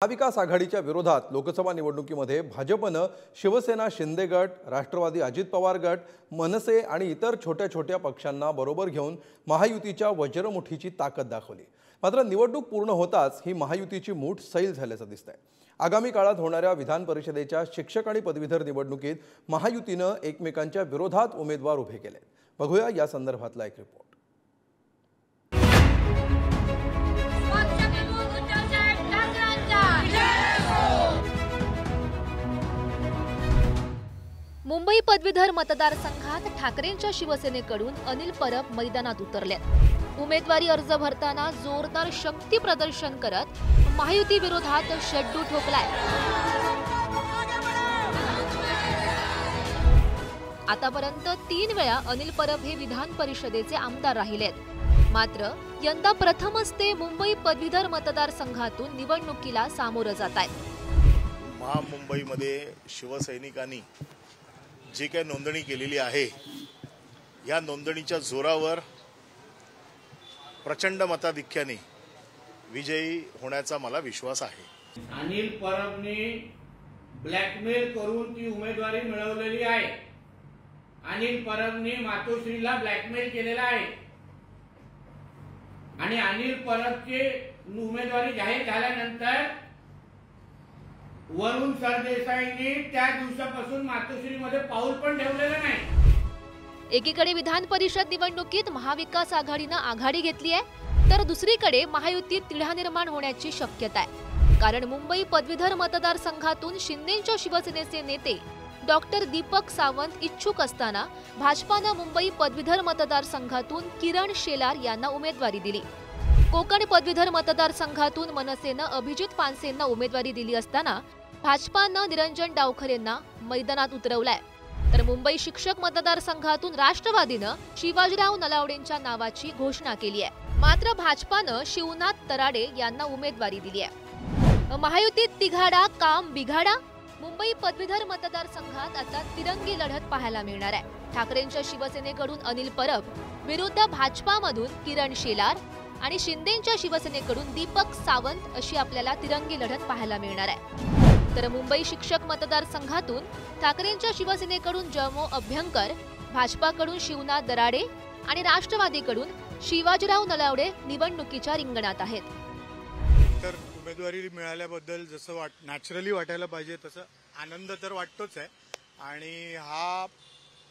महाविकास आघाडीच्या विरोधात लोकसभा निवडणुकीमध्ये भाजपनं शिवसेना शिंदे गट, राष्ट्रवादी अजित पवार गट, मनसे आणि इतर छोट्या छोट्या पक्षांना बरोबर घेऊन महायुतीच्या वज्रमुठीची ताकद दाखवली। मात्र निवडणूक पूर्ण होताच ही महायुतीची मूठ सैल झाल्याचं दिसतंय। आगामी काळात होणाऱ्या विधान परिषदेच्या शिक्षक आणि पदवीधर निवडणुकीत महायुतीनं एकमेकांच्या विरोधात उमेदवार उभे केले। बघूया या संदर्भातला एक रिपोर्ट। मुंबई पदवीधर मतदारसंघात ठाकरेंच्या शिवसेनेकडून अनिल परब मैदानात उतरलेत। उमेदवारी अर्ज भरताना जोरदार शक्ती प्रदर्शन करत महायुती विरोधात शड्डू ठोकलाय। आतापर्यंत 3 वेळा अनिल परब हे विधान परिषदेचे आमदार राहिलेत। मात्र यंदा प्रथमच ते मुंबई पदवीधर मतदारसंघातून निवडणुकीला सामोरं जात आहेत। महामुंबईमध्ये शिवसैनिकांनी जी काही नोंदणी केलेली आहे, या नोंदणीच्या जोरावर प्रचंड मताधिक्याने विजयी होण्याचा मला विश्वास आहे। अनिल परबने ब्लॅकमेल करून ती उमेदवारी मिळवलेली आहे। अनिल परबने मातोश्रीला ब्लॅकमेल केलेला आहे आणि अनिल परबची उमेदवारी जाहीर झाल्यानंतर वरुण सरदेसाईंनी त्या दिवसापासून मातोश्रीमध्ये पाऊल पण ठेवलेलं नाही। एकीकडे विधान परिषद निवडणुकीत महाविकास आघाडीनं आघाडी घेतली आहे, तर दुसरीकडे महायुतीत तिढा निर्माण होण्याची शक्यता आहे। कारण मुंबई पदवीधर मतदारसंघातून शिंदेंच्या शिवसेनेचे नेते डॉक्टर दीपक सावंत इच्छुक असताना भाजपानं मुंबई पदवीधर मतदारसंघातून किरण शेलार यांना उमेदवारी दिली। कोकण पदवीधर मतदारसंघातून मनसेनं अभिजित पानसेंना उमेदवारी दिली असताना भाजपानं निरंजन डावखरेंना मैदानात उतरवलाय। तर मुंबई शिक्षक मतदारसंघातून राष्ट्रवादीनं शिवाजीराव नलावडेंच्या नावाची घोषणा केली आहे। मात्र भाजपानं शिवनाथ तराडे यांना उमेदवारी दिली आहे। महायुतीत तिघाडा काम बिघाडा। मुंबई पदवीधर मतदारसंघात आता तिरंगी लढत पाहायला मिळणार आहे। ठाकरेंच्या शिवसेनेकडून अनिल परब विरुद्ध भाजपामधून किरण शेलार आणि शिंदेंच्या शिवसेनेकडून दीपक सावंत अशी आपल्याला तिरंगी लढत पाहायला मिळणार आहे। तर मुंबई शिक्षक मतदारसंघातून ठाकरेंच्या शिवसेनेकडून जयमो अभ्यंकर, भाजपाकडून शिवनाथ दराडे आणि राष्ट्रवादीकडून शिवाजीराव नलावडे निवडणुकीच्या रिंगणात आहेत। तर उमेदवारी मिळाल्याबद्दल जसं नॅचरली वाटायला पाहिजे तसं आनंद तर वाटतोच आहे आणि हा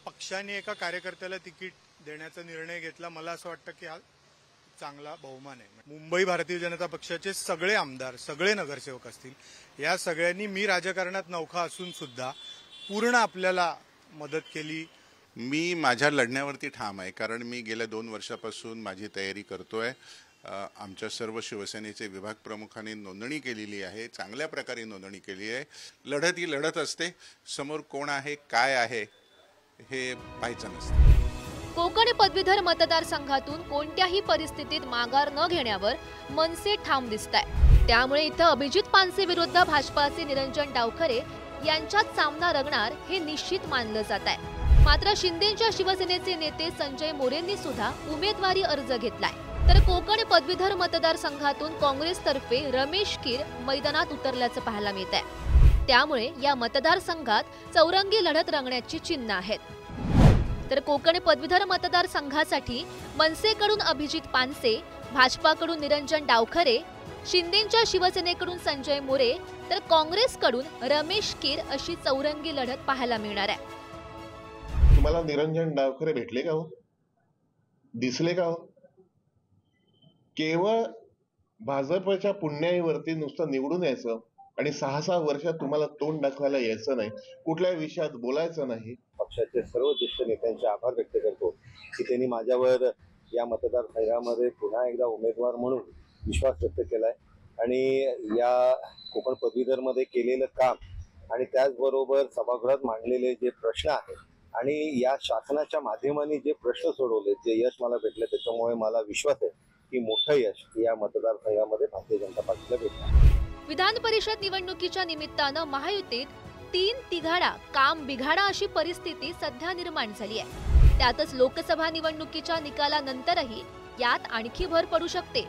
पक्षाने एका कार्यकर्त्याला तिकीट देण्याचा निर्णय घेतला, मला असं वाटतं की हा चांगला बहुमान आहे। मुंबई भारतीय जनता पक्षाचे सगळे आमदार, सगळे नगरसेवक असतील, या सगळ्यांनी मी राजकारणात नौखा असून सुद्धा पूर्ण आपल्याला मदत केली। मी माझ्या लढण्यावरती ठाम आहे, कारण मी गेल्या 2 वर्षापासून माझी तयारी करतोय। आमच्या सर्व शिवसेनेचे विभाग प्रमुखांनी नोंदणी केलेली आहे, चांगल्या प्रकारे नोंदणी केली आहे। लढत ही लढत असते, समोर कोण आहे काय आहे हे पाहायचं नसतं। कोकण पदवीधर मतदारसंघातून कोणत्याही परिस्थितीत माघार न घेण्यावर मनसे ठाम दिसताय। त्यामुळे इथं अभिजित पानसे विरुद्ध भाजपाचे निरंजन डावखरे यांच्यात सामना रंगणार हे निश्चित मानलं जात आहे। मात्र शिंदेंच्या शिवसेनेचे नेते संजय मोरेंनी सुद्धा उमेदवारी अर्ज घेतलाय। तर कोकण पदवीधर मतदारसंघातून काँग्रेसतर्फे रमेश कीर मैदानात उतरल्याचं पाहायला मिळत आहे। त्यामुळे या मतदारसंघात चौरंगी लढत रंगण्याची चिन्ह आहेत। तर कोकण पदवीधर मतदारसंघासाठी मनसेकडून अभिजित पानसे, भाजपाकडून निरंजन डावखरे, शिंदेंच्या शिवसेनेकडून संजय मोरे तर काँग्रेसकडून रमेश कीर अशी चौरंगी लढत पाहायला मिळणार आहे। तुम्हाला निरंजन डावखरे भेटले का हो? दिसले का हो? केवळ भाजपच्या पुण्याईवरती नुसतं निवडून यायचं आणि 6-6 वर्षात तुम्हाला तोंड दाखवायला यायचं नाही, कुठल्या विषयात बोलायचं नाही। पक्षाचे सर्व ज्येष्ठ नेत्यांचे आभार व्यक्त करतो की त्यांनी माझ्यावर या मतदारसंघामध्ये पुन्हा एकदा उमेदवार म्हणून विश्वास व्यक्त केलाय आणि या कोकण पदवीधरमध्ये केलेलं काम आणि त्याचबरोबर सभागृहात मांडलेले जे प्रश्न आहेत आणि या शासनाच्या माध्यमाने जे प्रश्न सोडवले, जे यश मला भेटले, त्याच्यामुळे मला विश्वास आहे की मोठं यश या मतदारसंघामध्ये भारतीय जनता पार्टीला भेटणार। विधान परिषद निवडणुकीच्या निमित्तानं महायुतीत 3 तिघाडा काम बिघाडा अशी परिस्थिती सध्या निर्माण झाली आहे। त्यातच लोकसभा निवडणुकीच्या निकालानंतरही यात आणखी भर पडू शकते।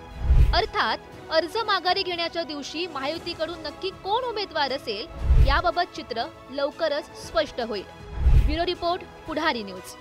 अर्थात अर्ज माघारी घेण्याच्या दिवशी महायुतीकडून नक्की कोण उमेदवार असेल याबाबत चित्र लवकरच स्पष्ट होईल. ब्युरो रिपोर्ट, पुढारी न्यूज.